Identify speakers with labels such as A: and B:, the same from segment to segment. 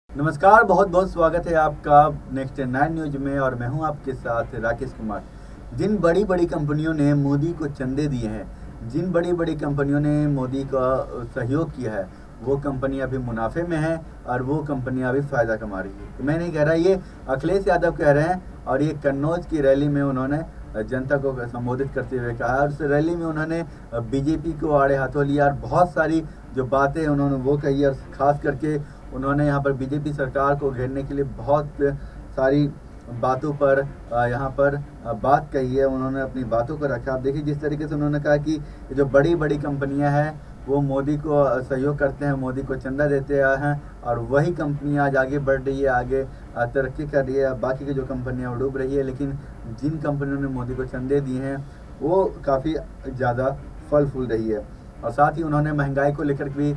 A: नमस्कार, बहुत बहुत स्वागत है आपका नेक्स्ट 9 न्यूज में और मैं हूं आपके साथ राकेश कुमार। जिन बड़ी बड़ी कंपनियों ने मोदी को चंदे दिए हैं, जिन बड़ी बड़ी कंपनियों ने मोदी का सहयोग किया है, वो कंपनियां अभी मुनाफे में हैं और वो कंपनियां अभी फ़ायदा कमा रही है। तो मैं नहीं कह रहा, ये अखिलेश यादव कह रहे हैं और ये कन्नौज की रैली में उन्होंने जनता को संबोधित करते हुए कहा और उस रैली में उन्होंने बीजेपी को आड़े हाथों लिया और बहुत सारी जो बातें उन्होंने वो कही और ख़ास करके उन्होंने यहाँ पर बीजेपी सरकार को घेरने के लिए बहुत सारी बातों पर यहाँ पर बात कही है। उन्होंने अपनी बातों को रखा। आप देखिए जिस तरीके से उन्होंने कहा कि जो बड़ी बड़ी कंपनियां हैं वो मोदी को सहयोग करते हैं, मोदी को चंदा देते हैं और वही कंपनियां आज आगे बढ़ रही है, आगे तरक्की कर रही है। बाकी की जो कंपनियां डूब रही है, लेकिन जिन कंपनियों ने मोदी को चंदे दिए हैं वो काफ़ी ज़्यादा फल फूल रही है। और साथ ही उन्होंने महंगाई को लेकर भी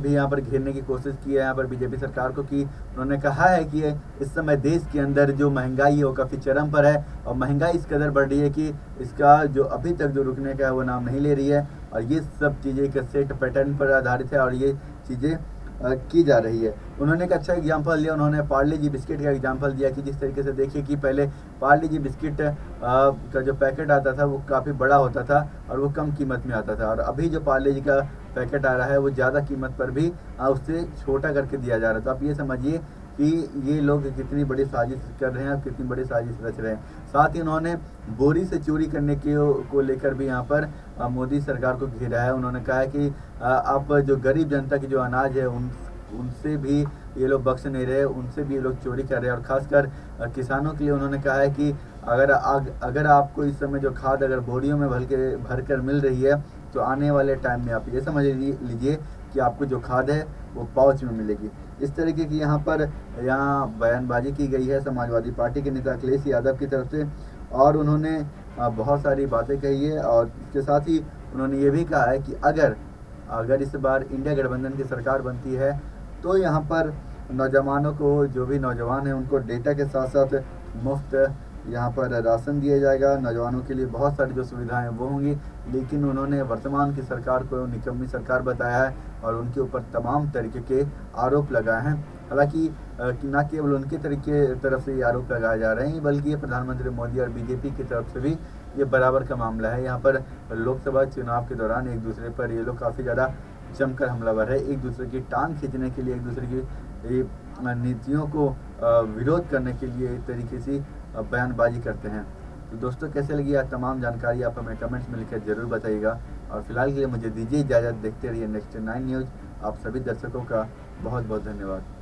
A: यहाँ पर घेरने की कोशिश की है यहाँ पर बीजेपी सरकार को, कि उन्होंने कहा है कि इस समय देश के अंदर जो महंगाई है वो काफ़ी चरम पर है और महंगाई इस कदर बढ़ रही है कि इसका जो अभी तक जो रुकने का है वो नाम नहीं ले रही है। और ये सब चीज़ें एक सेट पैटर्न पर आधारित है और ये चीज़ें की जा रही है। उन्होंने एक अच्छा एग्जाम्पल दिया, उन्होंने पार्ले जी बिस्किट का एग्जाम्पल दिया कि जिस तरीके से देखिए कि पहले पार्ले जी बिस्किट का जो पैकेट आता था वो काफ़ी बड़ा होता था और वो कम कीमत में आता था, और अभी जो पार्ले जी का पैकेट आ रहा है वो ज़्यादा कीमत पर भी उससे छोटा करके दिया जा रहा है। तो आप ये समझिए कि ये लोग कितनी बड़ी साजिश कर रहे हैं, कितनी बड़ी साजिश रच रहे हैं। साथ ही उन्होंने बोरी से चोरी करने को लेकर भी यहाँ पर मोदी सरकार को घेरा है। उन्होंने कहा है कि अब जो गरीब जनता की जो अनाज है उनसे भी ये लोग बख्श नहीं रहे, उनसे भी ये लोग चोरी कर रहे हैं। और ख़ासकर किसानों के लिए उन्होंने कहा है कि अगर आपको इस समय जो खाद अगर बोरियों में भर कर मिल रही है तो आने वाले टाइम में आप ये समझ लीजिए कि आपको जो खाद है वो पाउच में मिलेगी। इस तरीके की यहाँ बयानबाजी की गई है समाजवादी पार्टी के नेता अखिलेश यादव की तरफ से, और उन्होंने बहुत सारी बातें कही है। और इसके साथ ही उन्होंने ये भी कहा है कि अगर इस बार इंडिया गठबंधन की सरकार बनती है तो यहाँ पर नौजवानों को, जो भी नौजवान हैं उनको डेटा के साथ साथ मुफ्त यहाँ पर राशन दिया जाएगा। नौजवानों के लिए बहुत सारी जो सुविधाएं वो होंगी, लेकिन उन्होंने वर्तमान की सरकार को निकम्मी सरकार बताया है और उनके ऊपर तमाम तरीके के आरोप लगाए हैं। हालांकि न केवल उनके तरफ से ये आरोप लगाए जा रहे हैं, बल्कि ये प्रधानमंत्री मोदी और बीजेपी की तरफ से भी ये बराबर का मामला है। यहाँ पर लोकसभा चुनाव के दौरान एक दूसरे पर ये लोग काफ़ी ज़्यादा जमकर हमलावर है, एक दूसरे की टांग खींचने के लिए, एक दूसरे की नीतियों को विरोध करने के लिए एक तरीके से बयानबाजी करते हैं। तो दोस्तों, कैसे लगी आज तमाम जानकारी आप हमें कमेंट्स में लिखकर जरूर बताइएगा। और फिलहाल के लिए मुझे दीजिए इजाज़त। देखते रहिए नेक्स्ट 9 न्यूज़। आप सभी दर्शकों का बहुत बहुत धन्यवाद।